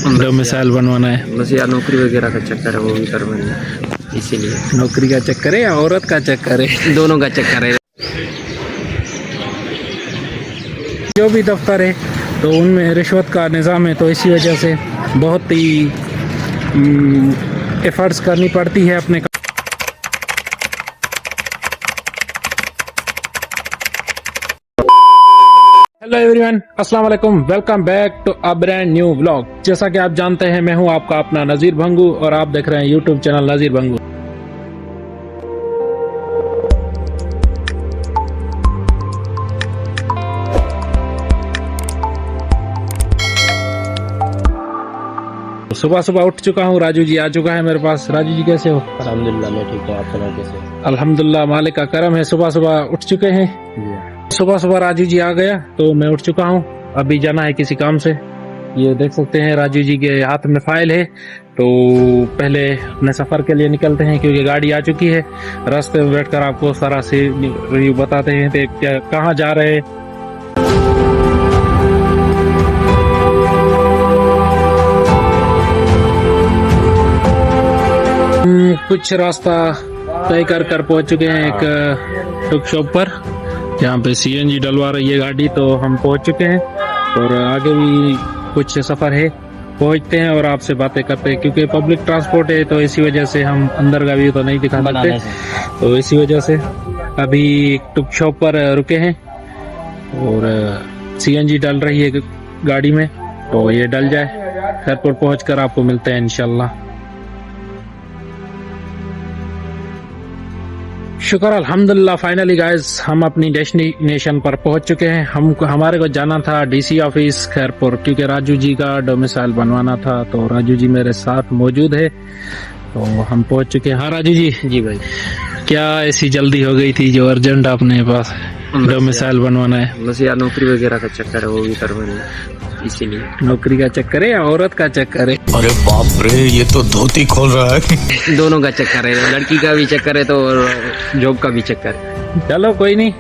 Domicile बनवाना है। बस यार नौकरी वगैरह का चक्कर है, वो भी करवाना है, इसीलिए। नौकरी का चक्कर है या औरत का चक्कर है? दोनों का चक्कर है। जो भी दफ्तर है तो उनमें रिश्वत का निज़ाम है, तो इसी वजह से बहुत ही एफर्ट्स करनी पड़ती है अपने। हेलो एवरीवन, अस्सलाम वालेकुम, welcome back to a brand new vlog. जैसा कि आप जानते हैं, मैं हूं आपका अपना नज़ीर भंगू और आप देख रहे हैं यूट्यूब चैनल नज़ीर भंगू। सुबह सुबह उठ चुका हूँ, राजू जी आ चुका है मेरे पास। राजू जी कैसे हो? अल्हम्दुलिल्लाह मैं ठीक हूँ, आप सुनाओ कैसे? अल्हम्दुलिल्लाह, मालिक का करम है। सुबह सुबह उठ चुके हैं। सुबह सुबह राजू जी आ गया तो मैं उठ चुका हूँ। अभी जाना है किसी काम से। ये देख सकते हैं राजू जी के हाथ में फाइल है, तो पहले अपने सफर के लिए निकलते हैं क्योंकि गाड़ी आ चुकी है। रास्ते में बैठकर आपको सारा से रिव्यू बताते हैं कि कहाँ जा रहे हैं। कुछ रास्ता तय कर पहुंच चुके हैं एक टुक शॉप पर, जहाँ पे सीएनजी डलवा रही है गाड़ी। तो हम पहुंच चुके हैं और आगे भी कुछ सफर है, पहुंचते हैं और आपसे बातें करते हैं। क्योंकि पब्लिक ट्रांसपोर्ट है तो इसी वजह से हम अंदर का व्यू तो नहीं दिखा सकते, तो इसी वजह से अभी टुक शॉप पर रुके हैं और सीएनजी डल रही है गाड़ी में। तो ये डल जाए, एयरपोर्ट पहुंचकर आपको मिलते हैं इंशाल्लाह। शुक्र अल्हम्दुलिल्लाह, फाइनली गाइस हम अपनी डेस्टिनेशन पर पहुंच चुके हैं। हमारे को जाना था डीसी ऑफिस खैरपुर, क्योंकि राजू जी का डोमिसाइल बनवाना था। तो राजू जी मेरे साथ मौजूद है, तो हम पहुंच चुके हैं। हाँ राजू जी। जी भाई, क्या ऐसी जल्दी हो गई थी जो अर्जेंट आपने पास डोमिसाइल बनवाना है? बस यार नौकरी वगैरह का चक्कर है, वो भी करवाना है, इसीलिए। नौकरी का चक्कर है या औरत का चक्कर है? अरे बाप रे, ये तो धोती खोल रहा है। दोनों का चक्कर है, लड़की का भी चक्कर है तो जॉब का भी चक्कर है। चलो कोई नहीं।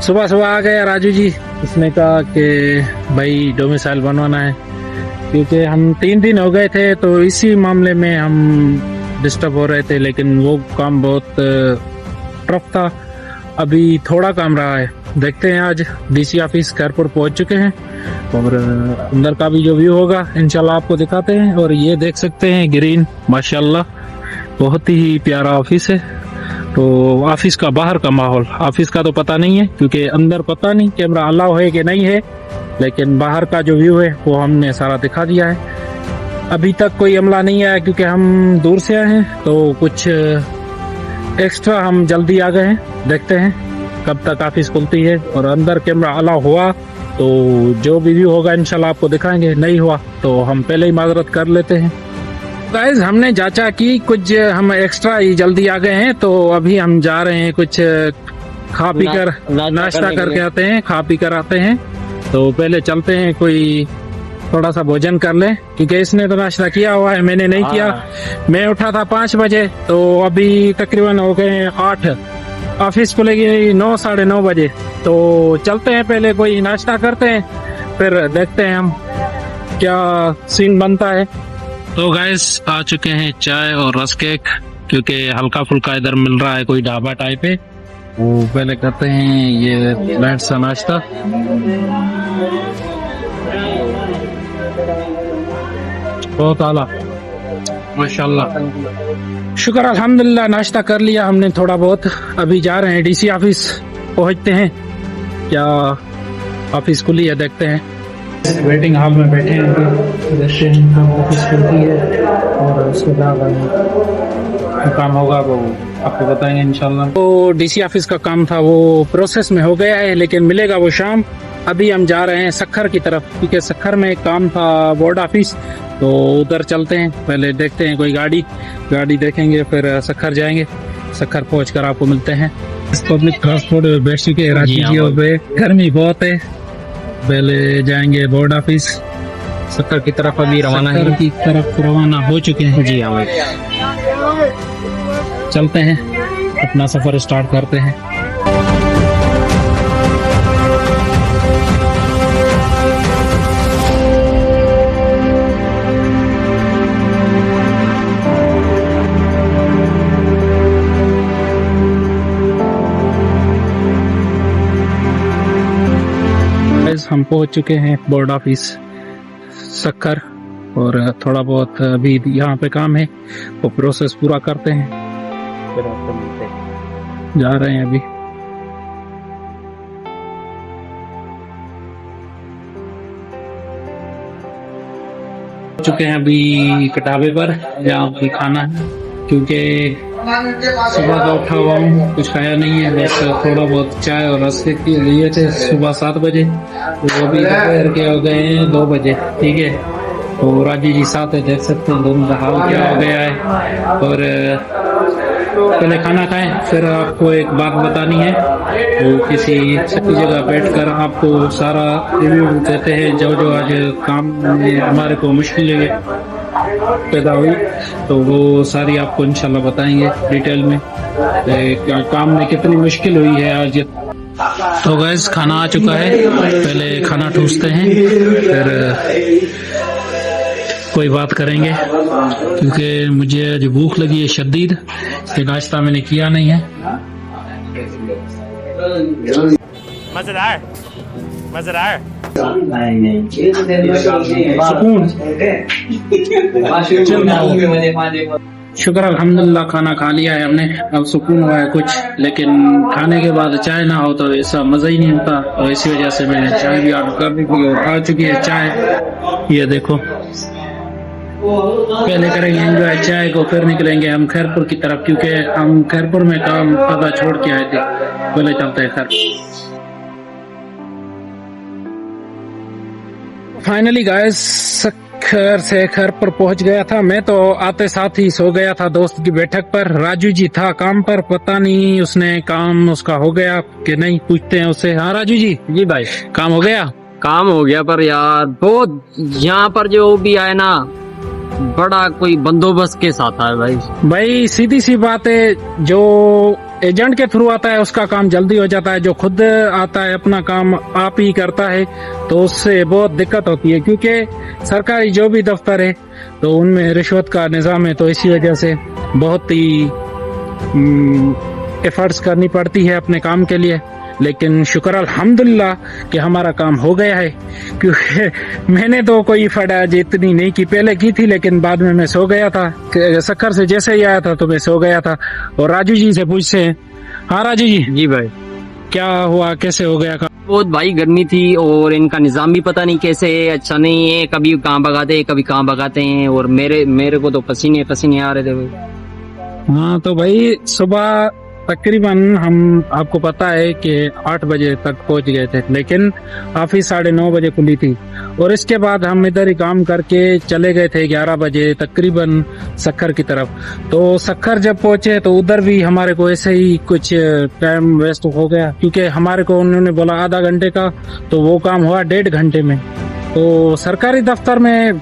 सुबह सुबह आ गया राजू जी, उसने कहा कि भाई डोमिसाइल बनवाना है, क्योंकि हम 3 दिन हो गए थे तो इसी मामले में हम डिस्टर्ब हो रहे थे। लेकिन वो काम बहुत टफ था, अभी थोड़ा काम रहा है। देखते हैं, आज डीसी ऑफिस खैरपुर पहुंच चुके हैं और अंदर का भी जो व्यू होगा इंशाल्लाह आपको दिखाते हैं। और ये देख सकते हैं ग्रीन, माशाल्लाह बहुत ही प्यारा ऑफिस है। तो ऑफिस का बाहर का माहौल, ऑफिस का तो पता नहीं है क्योंकि अंदर पता नहीं कैमरा अलाउ है कि नहीं है, लेकिन बाहर का जो व्यू है वो हमने सारा दिखा दिया है। अभी तक कोई अमला नहीं आया क्योंकि हम दूर से आए हैं, तो कुछ एक्स्ट्रा हम जल्दी आ गए हैं। देखते हैं कब तक ऑफिस खुलती है और अंदर कैमरा अलाउ हुआ तो जो भी व्यू होगा इंशाल्लाह आपको दिखाएंगे, नहीं हुआ तो हम पहले ही माजरत कर लेते हैं। गाइस, हमने जांचा कि कुछ हम एक्स्ट्रा ही जल्दी आ गए हैं, तो अभी हम जा रहे हैं कुछ खा पी कर नाश्ता करके आते हैं, खा पी कर आते हैं। तो पहले चलते हैं, कोई थोड़ा सा भोजन कर ले, क्योंकि इसने तो नाश्ता किया हुआ है, मैंने नहीं किया। मैं उठा था 5 बजे, तो अभी तकरीबन हो गए 8। ऑफिस खुलेगी 9 साढ़े 9 बजे। तो चलते हैं, पहले कोई नाश्ता करते हैं, फिर देखते हैं हम क्या सीन बनता है। तो गाइस आ चुके हैं चाय और रस केक, क्योंकि हल्का फुल्का इधर मिल रहा है, कोई ढाबा टाइप है। वो पहले करते हैं ये लाइट सा नाश्ता। बहुत आला, माशाल्लाह, शुक्र अल्हम्दुलिल्लाह, नाश्ता कर लिया हमने थोड़ा बहुत। अभी जा रहे हैं डीसी ऑफिस, पहुंचते हैं, क्या ऑफिस खुली है देखते हैं। वेटिंग हॉल में बैठे हैं, देखते हैं कब ऑफिस खुलती है और उसके बाद काम होगा वो आपको बताएंगे इंशाल्लाह। तो डीसी ऑफिस का काम था वो प्रोसेस में हो गया है, लेकिन मिलेगा वो शाम। अभी हम जा रहे हैं सखर की तरफ, क्योंकि सखर में काम था बोर्ड ऑफिस, तो उधर चलते हैं। पहले देखते हैं कोई गाड़ी देखेंगे, फिर सखर जाएंगे। सखर पहुंचकर आपको मिलते हैं। पब्लिक ट्रांसपोर्ट में बैठ चुके हैं रांची पे, गर्मी बहुत है। पहले जाएंगे बोर्ड ऑफिस, सखर की तरफ अभी रवाना है, की तरफ रवाना हो चुके हैं। जी हाँ, चलते हैं, अपना सफर स्टार्ट करते हैं। हम पहुंच चुके हैं बोर्ड ऑफिस सक्खर, और थोड़ा बहुत अभी यहाँ पे काम है, वो प्रोसेस पूरा करते हैं, फिर आपको मिलते हैं। जा रहे हैं अभी। चुके हैं अभी ढाबे पर जहाँ भी खाना है, क्योंकि सुबह का उठा हुआ हूँ, कुछ खाया नहीं है, बस थोड़ा बहुत चाय और रस के लिए थे सुबह 7 बजे, तो वो भी दोपहर के हो गए हैं 2 बजे। ठीक है, तो राजू जी साथ है, देख सकते हैं दोनों का हाल क्या हो गया है। और पहले खाना खाएं, फिर आपको एक बात बतानी है, तो किसी सच्ची जगह बैठकर आपको सारा रिव्यू देते हैं, जो जो आज काम में हमारे को मुश्किलें पैदा हुई, तो वो सारी आपको इंशाल्लाह बताएंगे डिटेल में, काम में कितनी मुश्किल हुई है आज। तो गैस खाना आ चुका है, पहले खाना ठूसते हैं, फिर कोई बात करेंगे, क्योंकि मुझे आज भूख लगी है शदीद, कि नाश्ता मैंने किया नहीं है। मजेदार मजेदार शुक्र अल्हम्दुलिल्लाह खाना खा लिया है हमने, अब सुकून हुआ है कुछ, लेकिन खाने के बाद चाय ना हो तो ऐसा मजा ही नहीं होता, और इसी वजह से मैंने चाय भी ऑर्डर कर दी थी, और आ चुकी है चाय। ये देखो, पहले करेंगे एंजॉय चाय को, फिर निकलेंगे हम खैरपुर की तरफ, क्योंकि हम खैरपुर में काम पता छोड़ के आए थे। पहले चलते हैं खैर। फाइनली गाइस सक्खर से खैरपुर पहुंच गया था मैं, तो आते साथ ही सो गया था दोस्त की बैठक पर। राजू जी था काम पर, पता नहीं उसने काम उसका हो गया कि नहीं, पूछते हैं उससे। हाँ राजू जी। जी भाई, काम हो गया? काम हो गया, पर यार बहुत यहाँ पर जो भी आए ना, बड़ा कोई बंदोबस्त के साथ है भाई सीधी सी बात है, जो एजेंट के थ्रू आता है उसका काम जल्दी हो जाता है, जो खुद आता है अपना काम आप ही करता है तो उससे बहुत दिक्कत होती है, क्योंकि सरकारी जो भी दफ्तर है तो उनमें रिश्वत का निजाम है, तो इसी वजह से बहुत ही एफर्ट्स करनी पड़ती है अपने काम के लिए। लेकिन शुक्र अल्हम्दुलिल्लाह कि हमारा काम हो गया है, क्योंकि मैंने तो कोई फटाज इतनी नहीं की, पहले की थी लेकिन बाद में मैं सो गया था, सक्खर से जैसे ही आया था तो मैं सो गया था। और राजू जी से पूछते हैं। हाँ राजू जी। जी भाई, क्या हुआ, कैसे हो गया काम? बहुत भाई गर्मी थी, और इनका निजाम भी पता नहीं कैसे है, अच्छा नहीं है, कभी कहाँ भगाते हैं कभी कहाँ भगाते हैं, और मेरे को तो पसीने पसीने आ रहे थे भाई। हाँ तो भाई सुबह तकरीबन हम आपको पता है कि 8 बजे तक पहुंच गए थे, लेकिन ऑफिस 9:30 बजे खुली थी, और इसके बाद हम इधर ही काम करके चले गए थे 11 बजे तकरीबन सक्खर की तरफ। तो सक्खर जब पहुंचे तो उधर भी हमारे को ऐसे ही कुछ टाइम वेस्ट हो गया, क्योंकि हमारे को उन्होंने बोला आधा घंटे का, तो वो काम हुआ 1.5 घंटे में। तो सरकारी दफ्तर में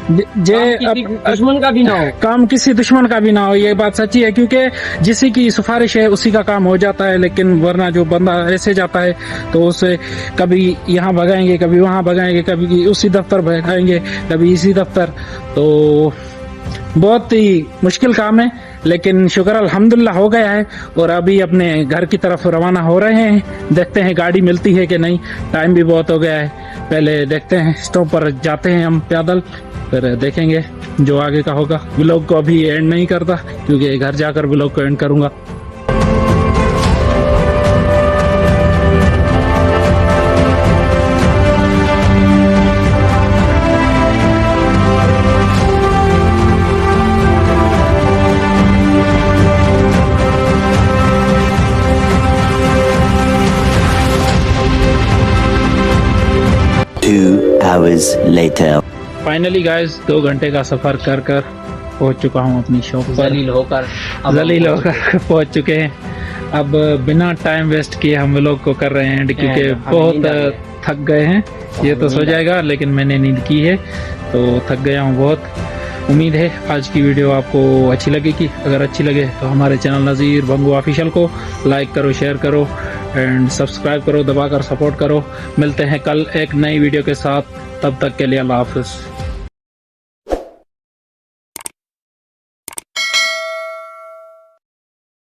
दुश्मन का भी ना हो, काम किसी दुश्मन का भी ना हो, ये बात सच्ची है, क्योंकि जिसी की सिफारिश है उसी का काम हो जाता है। लेकिन वरना जो बंदा ऐसे जाता है तो उसे कभी यहाँ भगाएंगे, कभी वहाँ भगाएंगे, कभी उसी दफ्तर भगाएंगे, कभी इसी दफ्तर, तो बहुत ही मुश्किल काम है। लेकिन शुक्र अल्हम्दुलिल्लाह हो गया है, और अभी अपने घर की तरफ रवाना हो रहे हैं। देखते हैं गाड़ी मिलती है कि नहीं, टाइम भी बहुत हो गया है। पहले देखते हैं, स्टॉप पर जाते हैं हम पैदल, फिर देखेंगे जो आगे का होगा। व्लॉग को अभी एंड नहीं करता, क्योंकि घर जाकर व्लॉग को एंड करूंगा। hours later. फाइनली गाइस 2 घंटे का सफर कर पहुंच चुका हूं अपनी शॉप पर। जलील होकर पहुंच चुके हैं। अब बिना टाइम वेस्ट किए हम लोग को कर रहे हैं, क्योंकि बहुत थक गए हैं। ये तो सो जाएगा, लेकिन मैंने नींद की है तो थक गया हूँ बहुत। उम्मीद है आज की वीडियो आपको अच्छी लगेगी। अगर अच्छी लगे तो हमारे चैनल नज़ीर बंगू ऑफिशियल को लाइक करो, शेयर करो एंड सब्सक्राइब करो, दबाकर सपोर्ट करो। मिलते हैं कल एक नई वीडियो के साथ, तब तक के लिए अल्लाह हाफिज़।